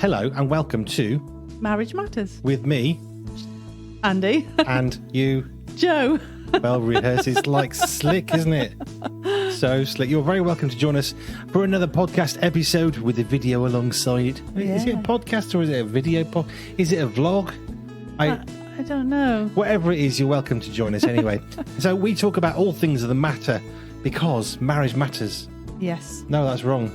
hello and welcome to Marriage Matters. with me Andy. and you, Joe. well rehearsed. It's like slick, isn't it? So slick. You're very welcome to join us for another podcast episode with a video alongside it. Is it a podcast or is it a video Is it a vlog? I don't know. Whatever it is, you're welcome to join us anyway. So we talk about all things that matter because marriage matters. Yes. No, that's wrong.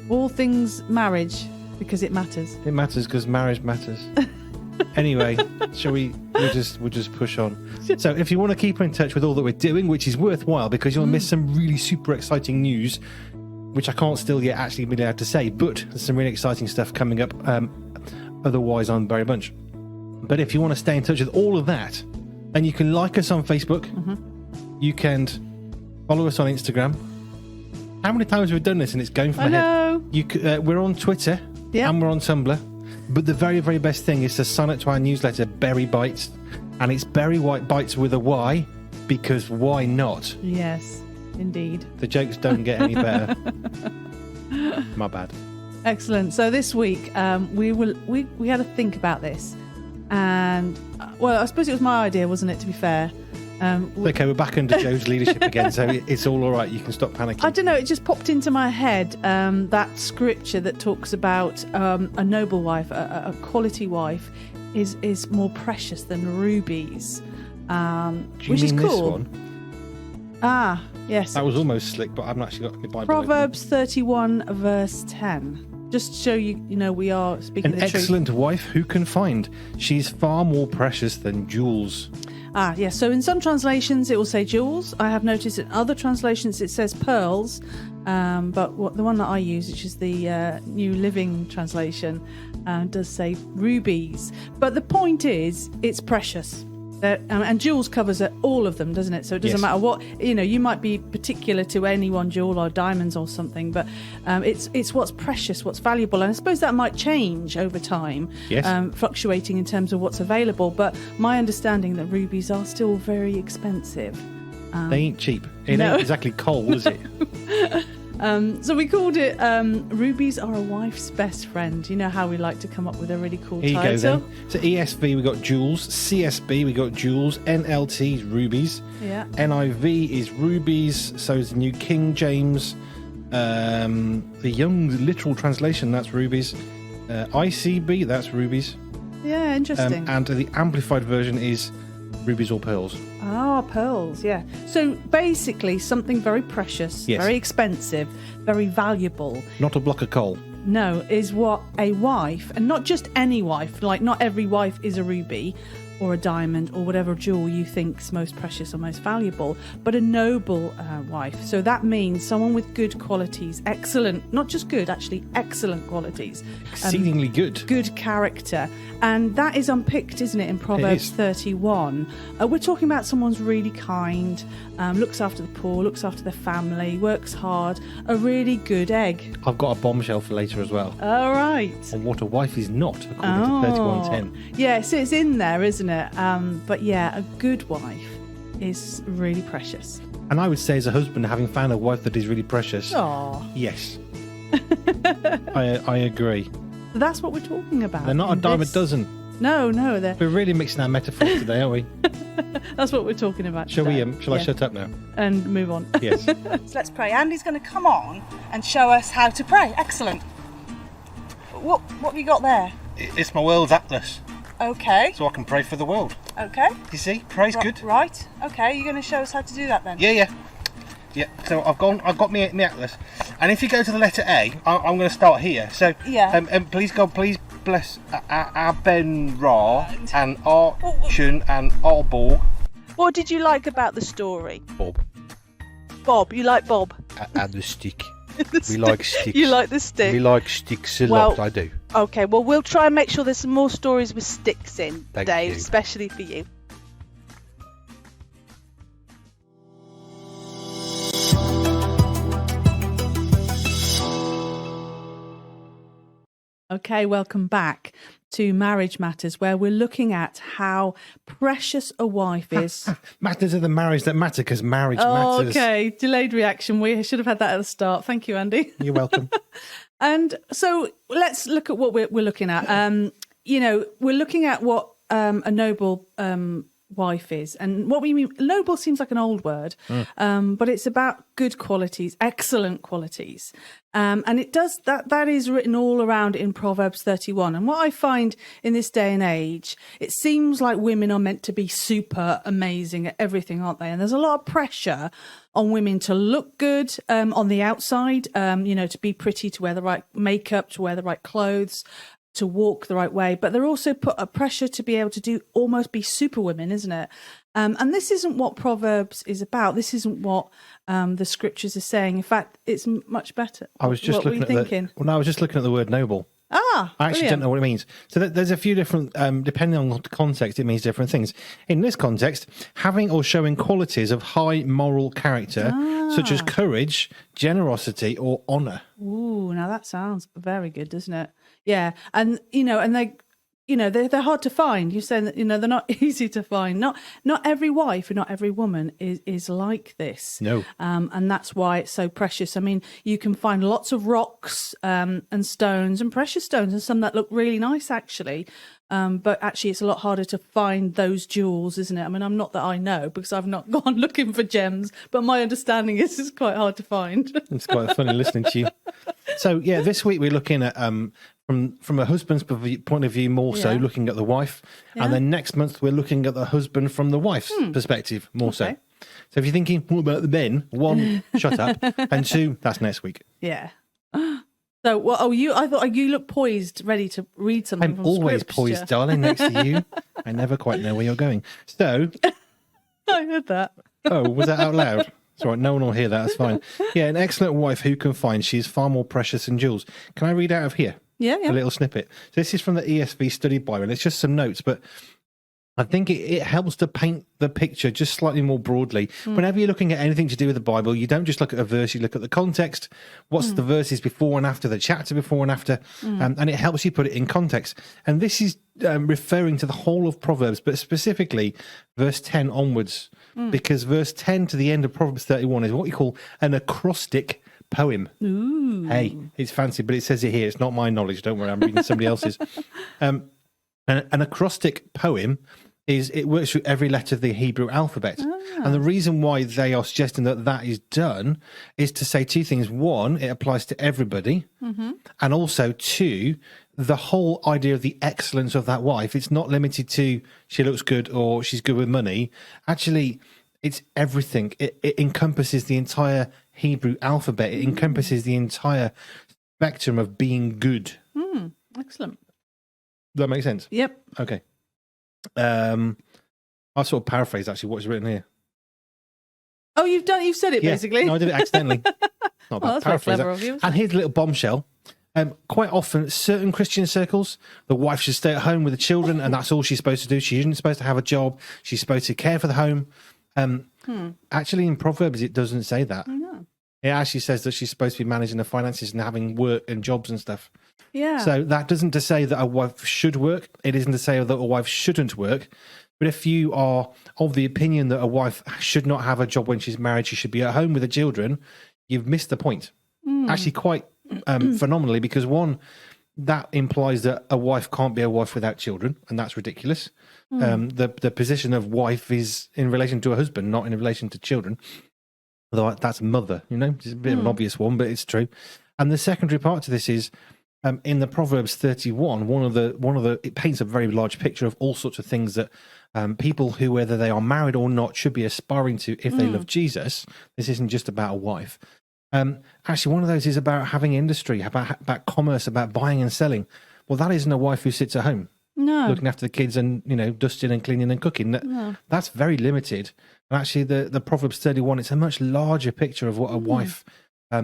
All things marriage because it matters. It matters because marriage matters. Anyway, shall we? We'll just push on. So, if you want to keep in touch with all that we're doing, which is worthwhile because you'll miss some really super exciting news, which I can't still yet actually be allowed to say, but there's some really exciting stuff coming up. Otherwise, on Berry Bunch. But if you want to stay in touch with all of that, then you can like us on Facebook. Mm-hmm. You can follow us on Instagram. How many times have we done this and it's going from my head? We're on Twitter and we're on Tumblr. But the very, very best thing is to sign up to our newsletter, Berry Bites. And it's Berry White Bites with a Y, because why not? Yes, indeed. The jokes don't get any better. My bad. Excellent. So this week we had to think about this. And, well, I suppose it was my idea, wasn't it, to be fair? Okay, we're back under Joe's leadership again, so it's all right. You can stop panicking. I don't know, it just popped into my head, that scripture that talks about a noble wife, a quality wife, is more precious than rubies, which is cool. This one? Ah, yes. That was almost slick, but I haven't actually got my Bible. Proverbs 31, verse 10. Just to show you, we are speaking the truth. An excellent wife who can find. She's far more precious than jewels. Ah, yes. So in some translations it will say jewels. I have noticed in other translations it says pearls. But the one that I use, which is the New Living Translation, does say rubies. But the point is, it's precious. And jewels covers all of them, doesn't it? So it doesn't matter what, you might be particular to any one jewel or diamonds or something, but it's what's precious, what's valuable. And I suppose that might change over time, fluctuating in terms of what's available. But my understanding that rubies are still very expensive. They ain't cheap. It ain't exactly coal, is it? So we called it Rubies Are a Wife's Best Friend. You know how we like to come up with a really cool title. Here you go then. So ESV we got jewels, CSB we got jewels, NLT is rubies, NIV is rubies, so is the New King James, the Young Literal Translation, that's rubies, ICB, that's rubies. Yeah, interesting. And the Amplified Version is rubies or pearls. Ah, pearls, yeah. So basically something very precious, very expensive, very valuable. Not a block of coal. No, is what a wife, and not just any wife, like not every wife is a ruby or a diamond or whatever jewel you think's most precious or most valuable, but a noble wife. So that means someone with good qualities, excellent, not just good, actually excellent qualities. Exceedingly good. Good character. And that is unpicked, isn't it, in Proverbs 31. We're talking about someone's really kind, looks after the poor, looks after their family, works hard, a really good egg. I've got a bombshell for later as well. All right. On what a wife is not, according to 3110. Yeah, so it's in there, isn't it? But yeah, a good wife is really precious. And I would say as a husband, having found a wife that is really precious. Oh. Yes. I agree. That's what we're talking about. They're not a dime a dozen. No, We're really mixing our metaphors today, aren't we? That's what we're talking about Shall today. we? Shall I shut up now? And move on. Yes. So let's pray. Andy's going to come on and show us how to pray. Excellent. What have you got there? It's my world's atlas, Okay. so I can pray for the world. Okay. You see, pray's good. Right. Okay. You're going to show us how to do that then? Yeah. So I've got my atlas, and if you go to the letter A, I'm going to start here. So please God, please bless our Ben Ra and our Chun and our Borg. What did you like about the story? Bob, you like Bob? and the stick. We like sticks. You like the stick? We like sticks a lot. I do. Okay. Well, we'll try and make sure there's some more stories with sticks in, Thank Dave, you. especially for you. Okay, welcome back to Marriage Matters, where we're looking at how precious a wife is. Matters are the marriage that matter, because marriage matters. Okay, delayed reaction. We should have had that at the start. Thank you, Andy. You're welcome. And so let's look at what we're looking at. We're looking at what a noble wife is, and what we mean. Noble seems like an old word, but it's about good qualities, excellent qualities, and it does that is written all around in Proverbs 31. And what I find in this day and age, it seems like women are meant to be super amazing at everything, aren't they? And there's a lot of pressure on women to look good on the outside, to be pretty, to wear the right makeup, to wear the right clothes, to walk the right way. But they're also put a pressure to be able to almost be superwomen, isn't it? And this isn't what Proverbs is about. This isn't what the scriptures are saying. In fact, it's much better. I was just looking at the word noble. I actually don't know what it means. So there's a few different, depending on the context, it means different things. In this context, having or showing qualities of high moral character, such as courage, generosity, or honour. Ooh, now that sounds very good, doesn't it? Yeah, and they're hard to find. You're saying that they're not easy to find. Not every wife and not every woman is like this. No, and that's why it's so precious. I mean, you can find lots of rocks and stones and precious stones, and some that look really nice actually. But actually, it's a lot harder to find those jewels, isn't it? I mean, I'm not that I know because I've not gone looking for gems, but my understanding is it's quite hard to find. It's quite funny listening to you. So yeah, this week we're looking at from a husband's point of view more so, looking at the wife, and then next month we're looking at the husband from the wife's perspective more so. So if you're thinking, what about the men? 1, shut up, and 2, that's next week. Yeah. So, I thought you look poised, ready to read something. I'm always poised, darling, next to you. I never quite know where you're going. So, I heard that. Oh, was that out loud? It's all right, no one will hear that. That's fine. Yeah, an excellent wife who can find. She's far more precious than jewels. Can I read out of here? Yeah. A little snippet. So this is from the ESV Study Bible. It's just some notes, but I think it helps to paint the picture just slightly more broadly. Whenever you're looking at anything to do with the Bible, you don't just look at a verse, you look at the context. What's the verses before and after, the chapter before and after, and it helps you put it in context. And this is referring to the whole of Proverbs, but specifically verse 10 onwards, because verse 10 to the end of Proverbs 31 is what you call an acrostic poem. Ooh. Hey, it's fancy, but it says it here. It's not my knowledge. Don't worry, I'm reading somebody else's. An acrostic poem it works through every letter of the Hebrew alphabet. And the reason why they are suggesting that is done is to say two things. One, it applies to everybody. And also, two, the whole idea of the excellence of that wife, it's not limited to she looks good or she's good with money. Actually, it's everything. It encompasses the entire Hebrew alphabet. It encompasses the entire spectrum of being good. Excellent. Does that make sense? Yep. Okay. I'll sort of paraphrase actually what's written here. Oh, you've said it basically. No, I did it accidentally. Not bad. That's very clever of you. And here's a little bombshell. Quite often, certain Christian circles, the wife should stay at home with the children, and that's all she's supposed to do. She isn't supposed to have a job. She's supposed to care for the home. Actually, in Proverbs, it doesn't say that. No. It actually says that she's supposed to be managing the finances and having work and jobs and stuff. Yeah. So that doesn't to say that a wife should work. It isn't to say that a wife shouldn't work. But if you are of the opinion that a wife should not have a job when she's married, she should be at home with the children, you've missed the point. Actually, quite phenomenally, because one, that implies that a wife can't be a wife without children, and that's ridiculous. The position of wife is in relation to a husband, not in relation to children. Although that's mother, it's a bit of an obvious one, but it's true. And the secondary part to this is in the Proverbs 31, it paints a very large picture of all sorts of things that people who, whether they are married or not, should be aspiring to if they love Jesus. This isn't just about a wife. Actually, one of those is about having industry, about commerce, about buying and selling. Well, that isn't a wife who sits at home. No. Looking after the kids and, dusting and cleaning and cooking. That's very limited. And actually, the Proverbs 31, it's a much larger picture of what a wife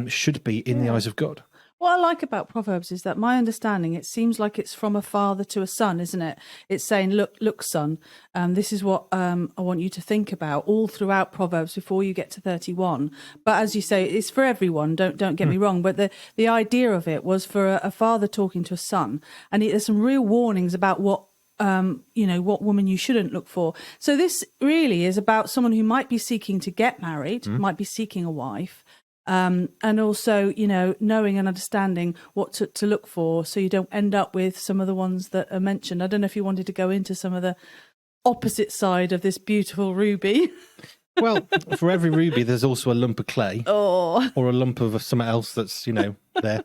should be in the eyes of God. What I like about Proverbs is that my understanding, it seems like it's from a father to a son, isn't it? It's saying, look, son, this is what I want you to think about all throughout Proverbs before you get to 31. But as you say, it's for everyone. Don't get me wrong. But the idea of it was for a father talking to a son, and there's some real warnings about what woman you shouldn't look for. So this really is about someone who might be seeking to get married, might be seeking a wife. And also, knowing and understanding what to look for, so you don't end up with some of the ones that are mentioned. I don't know if you wanted to go into some of the opposite side of this beautiful ruby. Well, for every ruby, there's also a lump of clay or a lump of something else that's, there.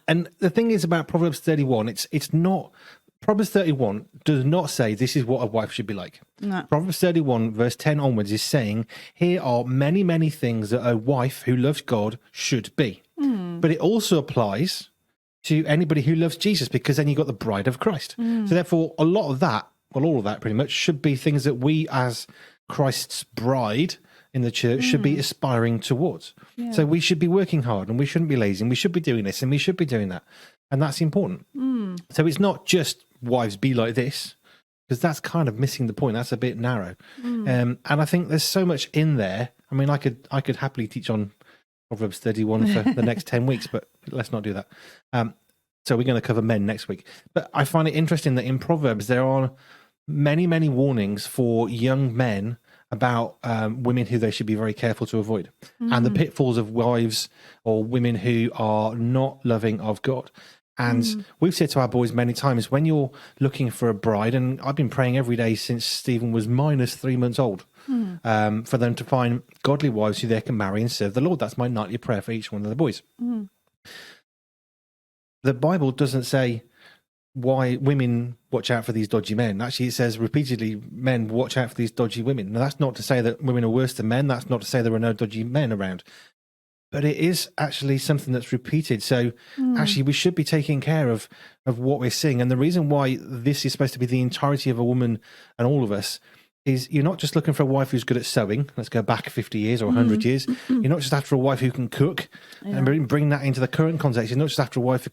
And the thing is about Proverbs 31, it's not, Proverbs 31 does not say this is what a wife should be like. No. Proverbs 31, verse 10 onwards is saying, here are many, many things that a wife who loves God should be. But it also applies to anybody who loves Jesus, because then you've got the bride of Christ. So therefore, a lot of that, well, all of that pretty much, should be things that we as Christ's bride in the church should be aspiring towards. Yeah. So we should be working hard, and we shouldn't be lazy, and we should be doing this, and we should be doing that. And that's important. So it's not just wives be like this, because that's kind of missing the point. That's a bit narrow. And I think there's so much in there. I mean, I could happily teach on Proverbs 31 for the next 10 weeks, but let's not do that. So we're going to cover men next week. But I find it interesting that in Proverbs there are many, many warnings for young men about women who they should be very careful to avoid, and the pitfalls of wives or women who are not loving of God. And we've said to our boys many times, when you're looking for a bride, and I've been praying every day since Stephen was minus 3 months old, for them to find godly wives who they can marry and serve the Lord. That's my nightly prayer for each one of the boys. The Bible doesn't say why women watch out for these dodgy men. Actually, it says repeatedly, men watch out for these dodgy women. Now, that's not to say that women are worse than men. That's not to say there are no dodgy men around. But it is actually something that's repeated. So actually, we should be taking care of what we're seeing. And the reason why this is supposed to be the entirety of a woman and all of us is you're not just looking for a wife who's good at sewing. Let's go back 50 years or 100 years. You're not just after a wife who can cook and bring that into the current context. You're not just after a wife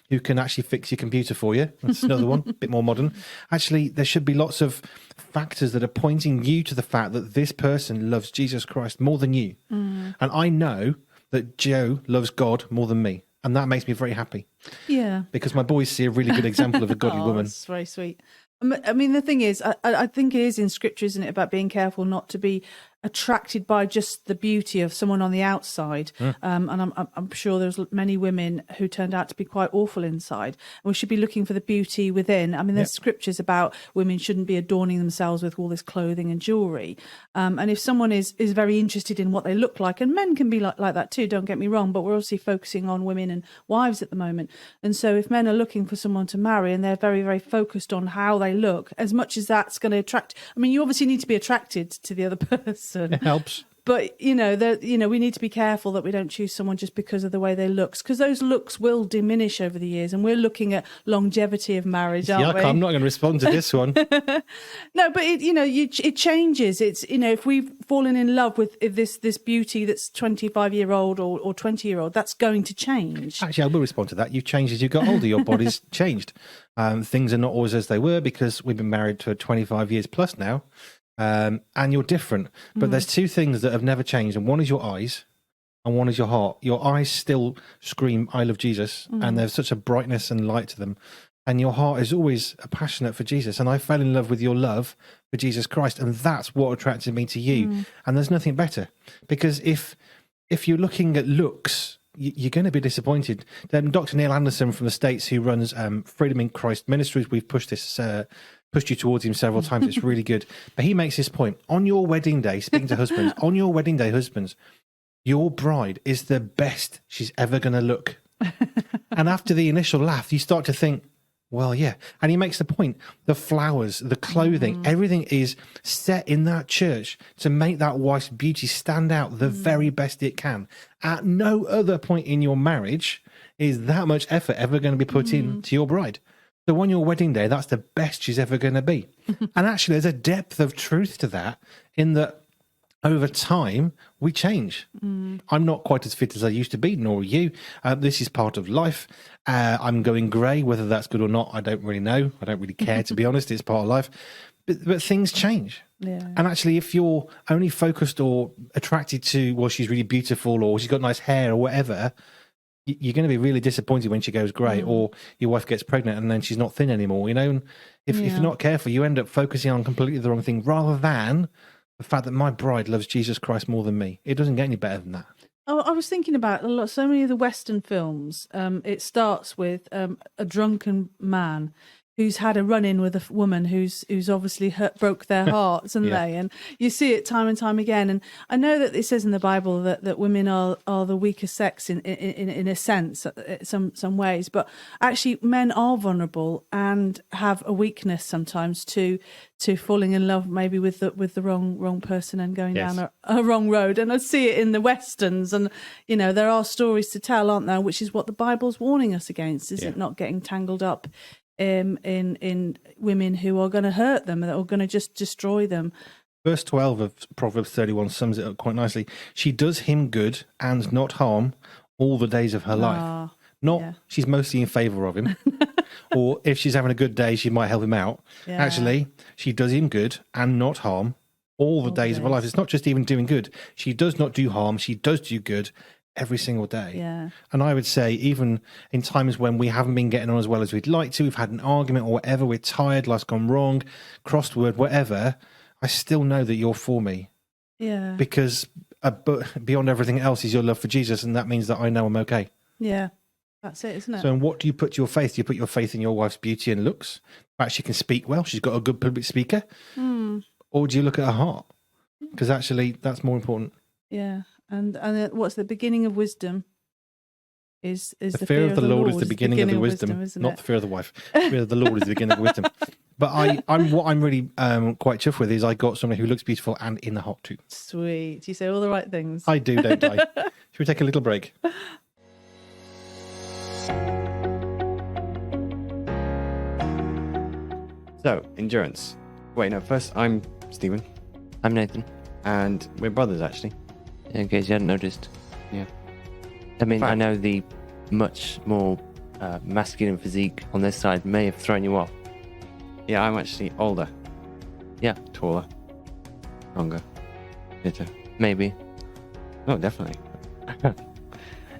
who can actually fix your computer for you. That's another one, a bit more modern. Actually, there should be lots of factors that are pointing you to the fact that this person loves Jesus Christ more than you. And I know that Joe loves God more than me. And that makes me very happy. Yeah. Because my boys see a really good example of a godly woman. That's very sweet. I mean, the thing is, I think it is in Scripture, isn't it, about being careful not to be attracted by just the beauty of someone on the outside. And I'm sure there's many women who turned out to be quite awful inside. And we should be looking for the beauty within. I mean, there's scriptures about women shouldn't be adorning themselves with all this clothing and jewelry. And if someone is very interested in what they look like, and men can be like that too, don't get me wrong, but we're obviously focusing on women and wives at the moment. And so if men are looking for someone to marry and they're very, very focused on how they look, as much as that's going to attract, I mean, you obviously need to be attracted to the other person. It helps. But, we need to be careful that we don't choose someone just because of the way they look, because those looks will diminish over the years. And we're looking at longevity of marriage, aren't we? I'm not going to respond to this one. No, but, it changes. It's, if we've fallen in love with this beauty that's 25-year-old or 20-year-old, that's going to change. Actually, I will respond to that. You've changed as you got older. Your body's changed. Things are not always as they were because we've been married for 25 years plus now. And you're different, but there's two things that have never changed, and one is your eyes and one is your heart. Your eyes still scream I love Jesus, and there's such a brightness and light to them, and your heart is always passionate for Jesus. And I fell in love with your love for Jesus Christ, and that's what attracted me to you. And there's nothing better, because if you're looking at looks, you're going to be disappointed. Dr. Neil Anderson from the States, who runs Freedom in Christ Ministries, we've pushed you towards him several times. It's really good. But he makes this point. On your wedding day, speaking to husbands, on your wedding day, husbands, your bride is the best she's ever going to look. And after the initial laugh, you start to think, well, yeah. And he makes the point, the flowers, the clothing, everything is set in that church to make that wife's beauty stand out the very best it can. At no other point in your marriage is that much effort ever going to be put into your bride. So on your wedding day, that's the best she's ever going to be. And actually, there's a depth of truth to that, in that over time, we change. I'm not quite as fit as I used to be, nor are you. This is part of life. I'm going grey. Whether that's good or not, I don't really know. I don't really care, to be honest. It's part of life. But things change. Yeah. And actually, if you're only focused or attracted to, well, she's really beautiful, or she's got nice hair, or whatever, you're going to be really disappointed when she goes grey, or your wife gets pregnant and then she's not thin anymore, And if you're not careful, you end up focusing on completely the wrong thing, rather than the fact that my bride loves Jesus Christ more than me. It doesn't get any better than that. Oh, I was thinking about so many of the Western films. It starts with a drunken man who's had a run-in with a woman who's obviously broke their hearts, and Yeah. and you see it time and time again. And I know that it says in the Bible that women are the weaker sex in a sense, some ways, but actually men are vulnerable and have a weakness sometimes to falling in love maybe with the wrong person and going Yes. down a wrong road. And I see it in the Westerns, and there are stories to tell, aren't there? Which is what the Bible's warning us against, is it not getting tangled up in women who are going to hurt them, that are going to just destroy them. Verse 12 of Proverbs 31 sums it up quite nicely. She does him good and not harm all the days of her life. She's mostly in favour of him. Or if she's having a good day, she might help him out. Yeah. Actually, she does him good and not harm all the days of her life. It's not just even doing good. She does not do harm. She does do good every single day. Yeah. And I would say, even in times when we haven't been getting on as well as we'd like to, we've had an argument or whatever, we're tired, life's gone wrong, crossed word, whatever, I still know that you're for me. Yeah. Because beyond everything else is your love for Jesus, and that means that I know I'm okay. Yeah. That's it, isn't it? So in what do you put your faith? Do you put your faith in your wife's beauty and looks? The fact she can speak well, she's got a good public speaker? Or do you look at her heart? Because actually, that's more important. Yeah. And what's the beginning of wisdom? Is the fear of the Lord is the beginning of the wisdom, isn't not it? the fear of the wife. The fear of the Lord is the beginning of wisdom. But I'm really quite chuffed with is I got somebody who looks beautiful and in the heart too. Sweet. You say all the right things. I do, don't I? Should we take a little break? So, endurance. Wait, no, first I'm Stephen, I'm Nathan, and we're brothers actually. in case you hadn't noticed. Yeah. I mean, I Fact. know the much more masculine physique on this side may have thrown you off. Yeah, I'm actually older. Yeah. Taller. Stronger. Fitter. Maybe. No, definitely.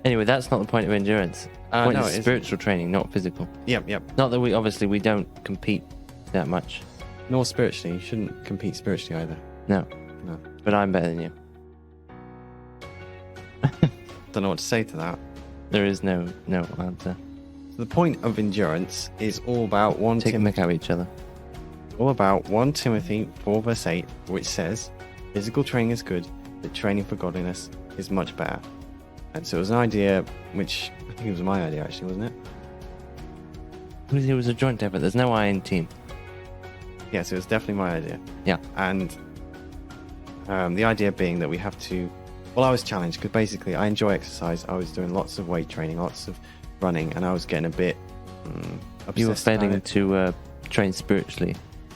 Anyway, that's not the point of endurance. The point No, is it isn't. spiritual training, not physical. Yep. Not that we don't compete that much. Nor spiritually. You shouldn't compete spiritually either. No. No. But I'm better than you. Don't know what to say to that. There is no answer. So the point of endurance is all about Take a mick out of each other. 1 Timothy 4 verse 8, which says, physical training is good, but training for godliness is much better. And so it was an idea which, I think it was my idea actually, wasn't it? It was a joint effort. There's no I in team. Yes, it was definitely my idea. Yeah. And the idea being that we have to... Well, I was challenged because basically I enjoy exercise. I was doing lots of weight training, lots of running, and I was getting a bit obsessed. You were about failing it. to train spiritually.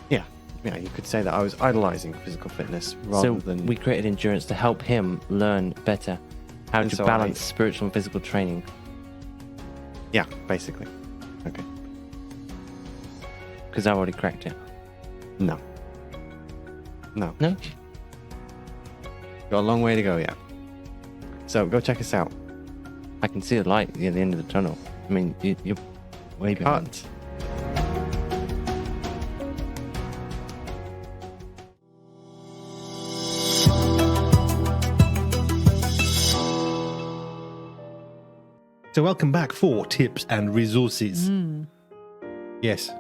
Yeah, you could say that I was idolizing physical fitness rather So than... we created endurance to help him learn better how And to so balance spiritual and physical training. Yeah, basically. Okay. Because I already cracked it. No. No? Got a long way to go yet. So go check us out. I can see the light at the end of the tunnel. I mean, you're way behind. Cut. So welcome back for tips and resources. Yes.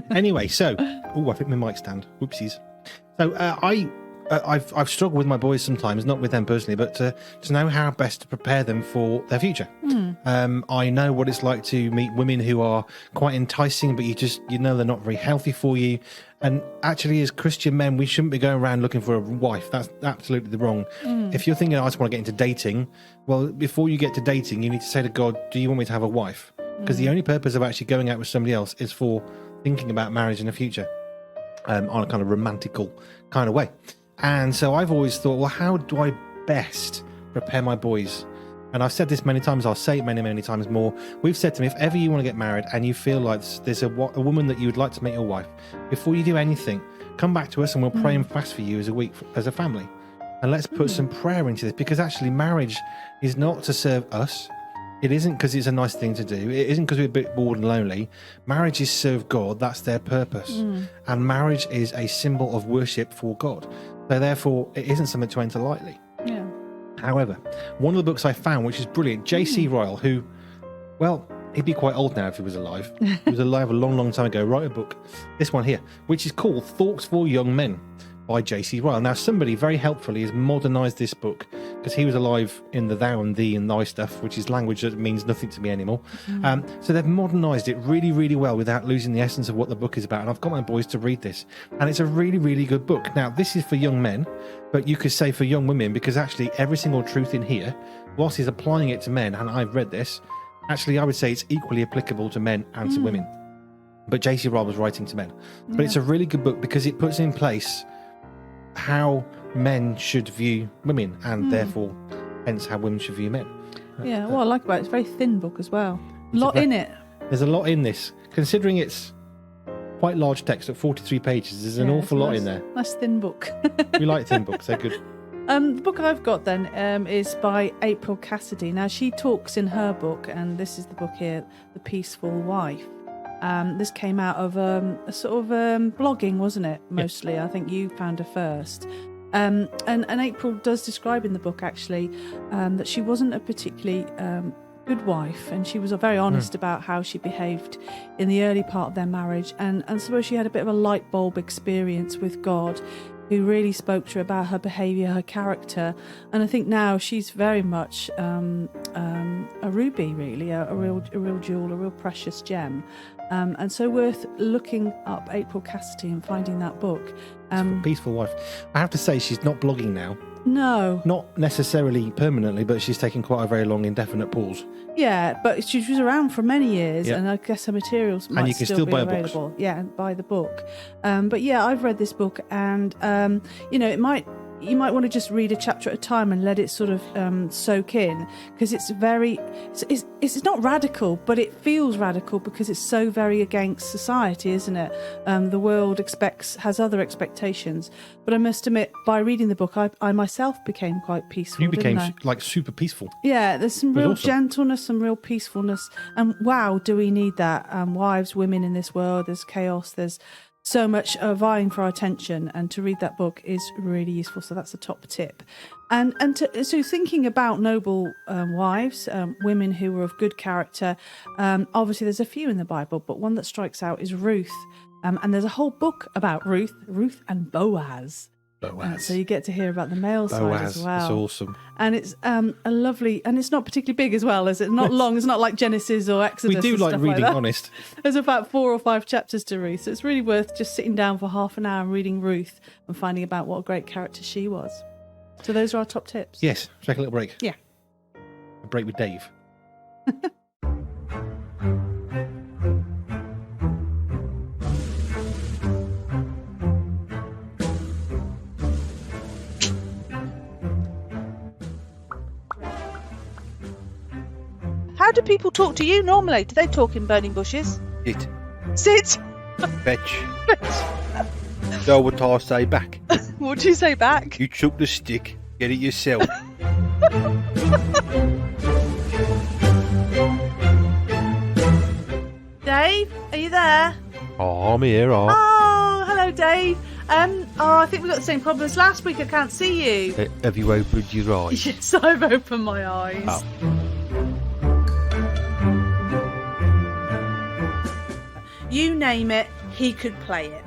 Anyway, so I think my mic stand. Whoopsies. So I've struggled with my boys sometimes, not with them personally, but to know how best to prepare them for their future. I know what it's like to meet women who are quite enticing, but you know they're not very healthy for you. And actually, as Christian men, we shouldn't be going around looking for a wife. That's absolutely the wrong. If you're thinking, I just want to get into dating, well, before you get to dating, you need to say to God, do you want me to have a wife? Because the only purpose of actually going out with somebody else is for thinking about marriage in the future on a kind of romantical kind of way. And so I've always thought, well, how do I best prepare my boys? And I've said this many times, I'll say it many, many times more. We've said to them, if ever you want to get married and you feel like there's a woman that you would like to make your wife, before you do anything, come back to us and we'll pray and fast for you as a family. And let's put some prayer into this, because actually marriage is not to serve us. It isn't because it's a nice thing to do. It isn't because we're a bit bored and lonely. Marriage is serve God. That's their purpose. And marriage is a symbol of worship for God. So therefore, it isn't something to enter lightly. Yeah. However, one of the books I found, which is brilliant, J.C. Ryle, who, well, he'd be quite old now if he was alive. He was alive a long, long time ago. Write a book, this one here, which is called Thoughts for Young Men by J.C. Ryle. Now, somebody very helpfully has modernised this book because he was alive in the thou and thee and thy stuff, which is language that means nothing to me anymore. So they've modernised it really, really well without losing the essence of what the book is about. And I've got my boys to read this. And it's a really, really good book. Now, this is for young men, but you could say for young women, because actually every single truth in here, whilst he's applying it to men, and I've read this, actually I would say it's equally applicable to men and to women. But J.C. Ryle was writing to men. But it's a really good book because it puts in place how men should view women and therefore hence how women should view men. Yeah, what I like about it, it's a very thin book as well. A lot in it. There's a lot in this. Considering it's quite large text at 43 pages, there's an awful lot in there. Nice thin book. We like thin books, they're good. The book I've got then is by April Cassidy. Now she talks in her book, and this is the book here, The Peaceful Wife. This came out of a sort of blogging, wasn't it? Mostly, I think you found her first. And April does describe in the book actually that she wasn't a particularly good wife, and she was very honest about how she behaved in the early part of their marriage, and I suppose she had a bit of a light bulb experience with God, who really spoke to her about her behaviour, her character, and I think now she's very much a ruby, really, a real jewel, a real precious gem, and so worth looking up April Cassidy and finding that book. Peaceful Wife. I have to say she's not blogging now. No. Not necessarily permanently, but she's taking quite a very long, indefinite pause. Yeah, but she was around for many years, and I guess her materials might you can still be buy available. books. Yeah, and buy the book. But yeah, I've read this book, and you might want to just read a chapter at a time and let it sort of soak in, because it's not radical, but it feels radical because it's so very against society, isn't it? The world has other expectations, but I must admit, by reading the book, I myself became quite peaceful. You became didn't I? like super peaceful. Yeah, there's some real awesome. gentleness, some real peacefulness, and wow, do we need that? Wives, women in this world, there's chaos, there's so much vying for our attention, and to read that book is really useful. So that's a top tip. So thinking about noble wives, women who were of good character, obviously there's a few in the Bible, but one that strikes out is Ruth. And there's a whole book about Ruth and Boaz. So you get to hear about the male side as well. That's awesome. And it's a lovely, and it's not particularly big as well, is it? Not long. It's not like Genesis or Exodus. We do and like stuff reading that. honest. There's about 4 or 5 chapters to Ruth, so it's really worth just sitting down for half an hour and reading Ruth and finding about what a great character she was. So those are our top tips. Yes, take a little break. Yeah. A break with Dave. How do people talk to you normally? Do they talk in burning bushes? It. Sit. Fetch. So what I say back? What do you say back? You took the stick. Get it yourself. Dave, are you there? Oh, I'm here. Oh, hello, Dave. I think we've got the same problem as last week. I can't see you. Have you opened your eyes? Yes, I've opened my eyes. Oh. You name it, he could play it.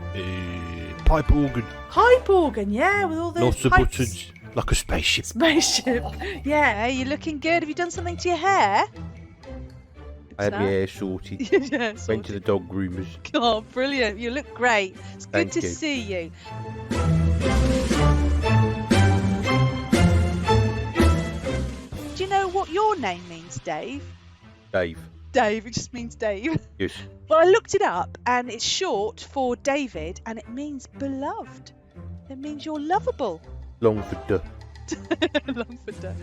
Pipe organ. Pipe organ, yeah, with all those Lots of pipes. buttons. Like a spaceship. Spaceship, yeah. You're looking good. Have you done something to your hair? I had my hair sorted. Yeah, Went to the dog groomers. Oh, brilliant. You look great. It's good Thank to you. see you. Do you know what your name means, Dave? Dave. Dave, it just means Dave. Yes. Well, I looked it up, and it's short for David, and it means beloved. It means you're lovable. Long for duh. Lumford.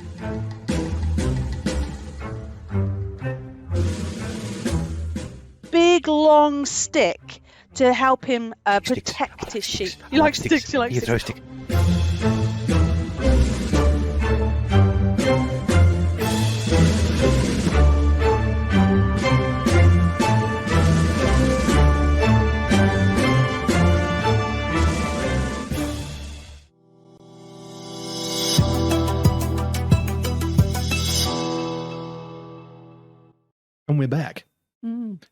Big long stick to help him protect his sheep. You like sticks? You like Here, throw a sticks? stick.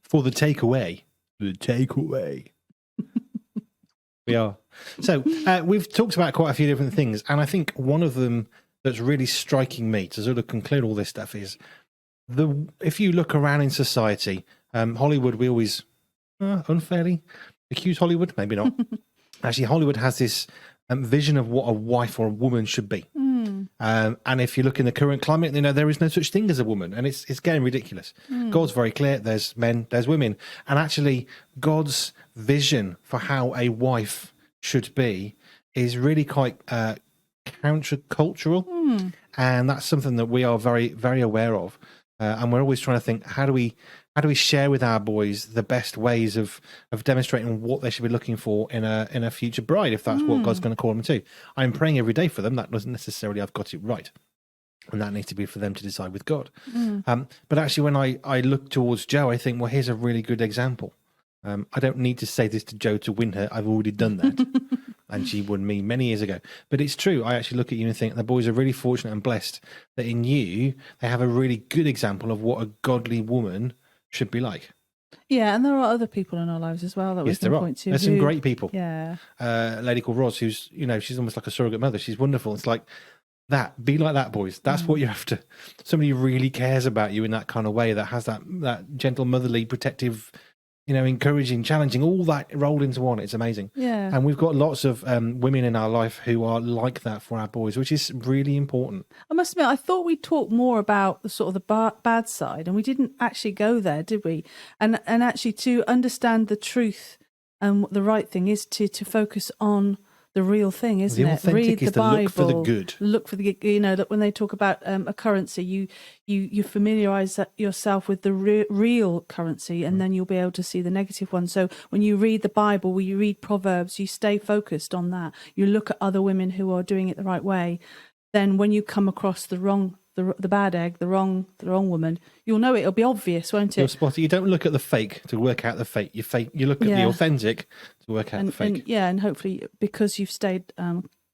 for the takeaway. The takeaway. We are. So we've talked about quite a few different things, and I think one of them that's really striking me to sort of conclude all this stuff is if you look around in society, Hollywood, we always unfairly accuse Hollywood, maybe not. Actually, Hollywood has this vision of what a wife or a woman should be. And if you look in the current climate, there is no such thing as a woman, and it's getting ridiculous. God's very clear. There's men, there's women. And actually, God's vision for how a wife should be is really quite countercultural. And that's something that we are very, very aware of. And we're always trying to think, how do we share with our boys the best ways of demonstrating what they should be looking for in a future bride, if that's what God's going to call them to. I'm praying every day for them. That doesn't necessarily I've got it right. And that needs to be for them to decide with God. But actually, when I look towards Jo, I think, well, here's a really good example. I don't need to say this to Jo to win her. I've already done that. And she won me many years ago. But it's true. I actually look at you and think the boys are really fortunate and blessed that in you, they have a really good example of what a godly woman should be like. Yeah, and there are other people in our lives as well that we can point to. There's some great people. Yeah. A lady called Roz, who's, she's almost like a surrogate mother. She's wonderful. It's like that. Be like that, boys. That's what you're after. Somebody who really cares about you in that kind of way, that has that gentle, motherly, protective, encouraging, challenging, all that rolled into one. It's amazing. Yeah. And we've got lots of women in our life who are like that for our boys, which is really important. I must admit, I thought we'd talk more about the sort of the bad side, and we didn't actually go there, did we? And actually, to understand the truth and what the right thing is to focus on the real thing, isn't it? Read the Bible. Look for the good. Look for the look, when they talk about a currency, you familiarize yourself with the real currency, and then you'll be able to see the negative one. So when you read the Bible, when you read Proverbs, you stay focused on that. You look at other women who are doing it the right way. Then when you come across the wrong, the bad egg, the wrong woman, you'll know it. It'll be obvious, won't it? You'll spot it. You don't look at the fake to work out the fake. You look at the authentic to work out the fake. And hopefully, because you've stayed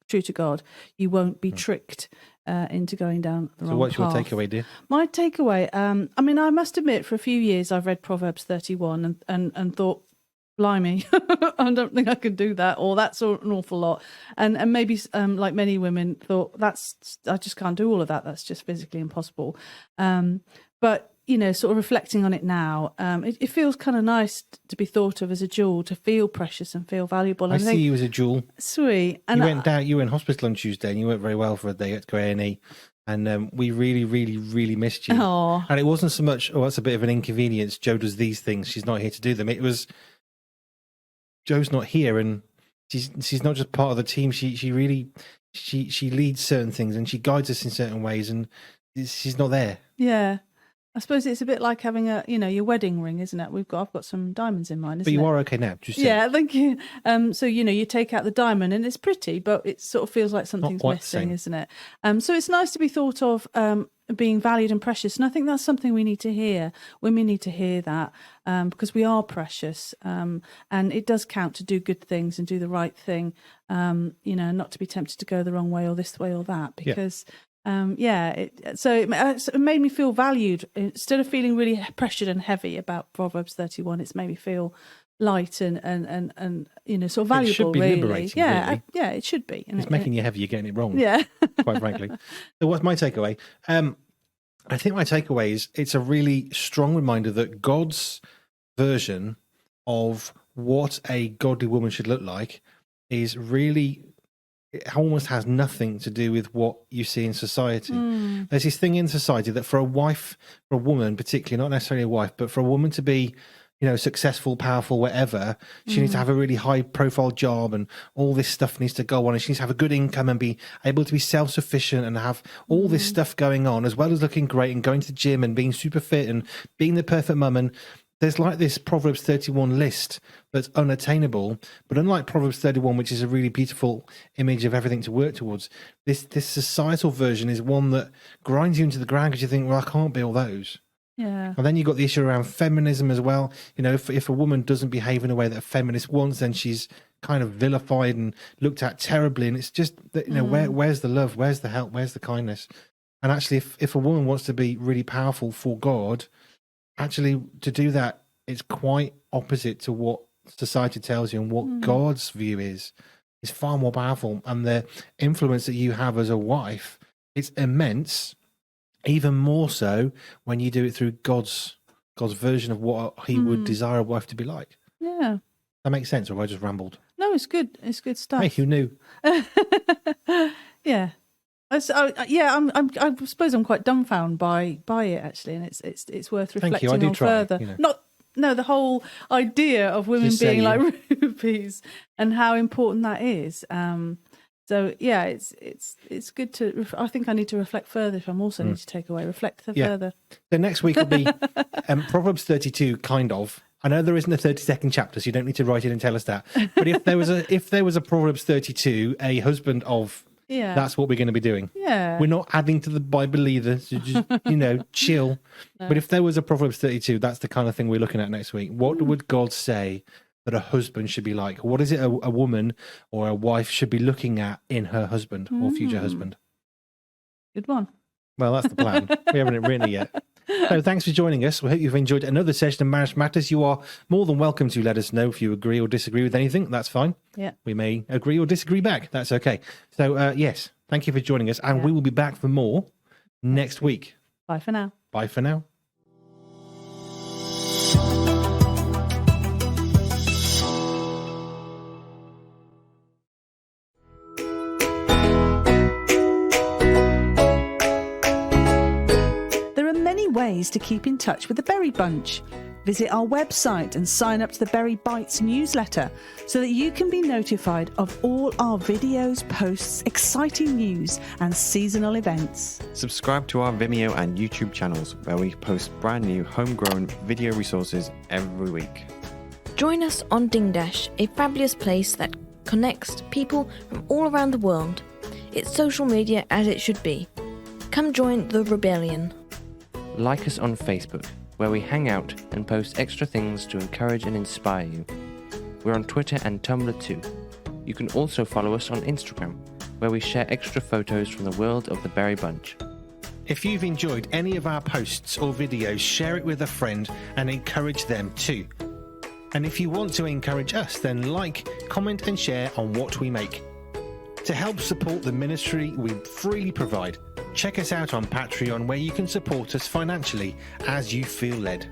true to God, you won't be tricked into going down the wrong path. So what's your takeaway, dear? My takeaway, I must admit, for a few years I've read Proverbs 31 and thought, blimey, I don't think I could do that, or that's an awful lot. And maybe, like many women, thought, I just can't do all of that. That's just physically impossible. But, sort of reflecting on it now, it feels kind of nice to be thought of as a jewel, to feel precious and feel valuable. I see you as a jewel. Sweet. And you were in hospital on Tuesday and you weren't very well for a day at A&E. And we really, really, really missed you. Aww. And it wasn't so much, that's a bit of an inconvenience. Jo does these things. She's not here to do them. It was, Jo's not here, and she's not just part of the team. She really leads certain things, and she guides us in certain ways, and she's not there. Yeah, I suppose it's a bit like having your wedding ring, isn't it? I've got some diamonds in mine, isn't it? But you are okay now. Yeah, thank you. So you take out the diamond, and it's pretty, but it sort of feels like something's missing, isn't it? So it's nice to be thought of being valued and precious, and I think that's something we need to hear. Women need to hear that because we are precious, and it does count to do good things and do the right thing. Not to be tempted to go the wrong way or this way or that, because. It made me feel valued instead of feeling really pressured and heavy about Proverbs 31. It's made me feel light and sort of valuable. It should be really liberating. Yeah, really. It should be. It's making you heavy. You're getting it wrong. Yeah, quite frankly. So what's my takeaway? I think my takeaway is it's a really strong reminder that God's version of what a godly woman should look like is really. It almost has nothing to do with what you see in society. There's this thing in society that for a woman particularly, not necessarily a wife, but for a woman to be, successful, powerful, whatever, she needs to have a really high profile job and all this stuff needs to go on, and she needs to have a good income and be able to be self-sufficient and have all this stuff going on, as well as looking great and going to the gym and being super fit and being the perfect mum. And there's like this Proverbs 31 list that's unattainable, but unlike Proverbs 31, which is a really beautiful image of everything to work towards, this societal version is one that grinds you into the ground because you think, well, I can't be all those. Yeah. And then you've got the issue around feminism as well. If a woman doesn't behave in a way that a feminist wants, then she's kind of vilified and looked at terribly. And it's just that, where's the love? Where's the help? Where's the kindness? And actually, if a woman wants to be really powerful for God, actually, to do that, it's quite opposite to what society tells you and what God's view is far more powerful. And the influence that you have as a wife, it's immense, even more so when you do it through God's version of what he would desire a wife to be like. Yeah. That makes sense, or have I just rambled? No, it's good. It's good stuff. Hey, who knew? Yeah. I suppose I'm quite dumbfounded by it actually, and it's worth Thank reflecting you. I do on try, further. you know. The whole idea of women Just being saying. like rubies and how important that is. So yeah, it's good to. I think I need to reflect further. If I'm also need to take away, reflect further. So next week will be Proverbs 32, kind of. I know there isn't a 32nd chapter, so you don't need to write it and tell us that. But if there was a Proverbs 32, a husband of, that's what we're going to be doing. Yeah. We're not adding to the Bible either, so just, chill. No. But if there was a Proverbs 32, that's the kind of thing we're looking at next week. What would God say that a husband should be like? What is it a woman or a wife should be looking at in her husband or future husband? Good one. Well, that's the plan. We haven't written it yet. So thanks for joining us. We hope you've enjoyed another session of Marriage Matters. You are more than welcome to let us know if you agree or disagree with anything. That's fine. Yeah. We may agree or disagree back. That's okay. So, yes, thank you for joining us. And we will be back for more next week. Bye for now. Bye for now. Ways to keep in touch with the Berry Bunch. Visit our website and sign up to the Berry Bites newsletter so that you can be notified of all our videos, posts, exciting news and seasonal events. Subscribe to our Vimeo and YouTube channels where we post brand new homegrown video resources every week. Join us on Dingdash, a fabulous place that connects people from all around the world. It's social media as it should be. Come join the rebellion. Like us on Facebook, where we hang out and post extra things to encourage and inspire you. We're on Twitter and Tumblr too. You can also follow us on Instagram, where we share extra photos from the world of the Berry Bunch. If you've enjoyed any of our posts or videos, share it with a friend and encourage them too. And if you want to encourage us, then like, comment and share on what we make. To help support the ministry we freely provide, check us out on Patreon, where you can support us financially as you feel led.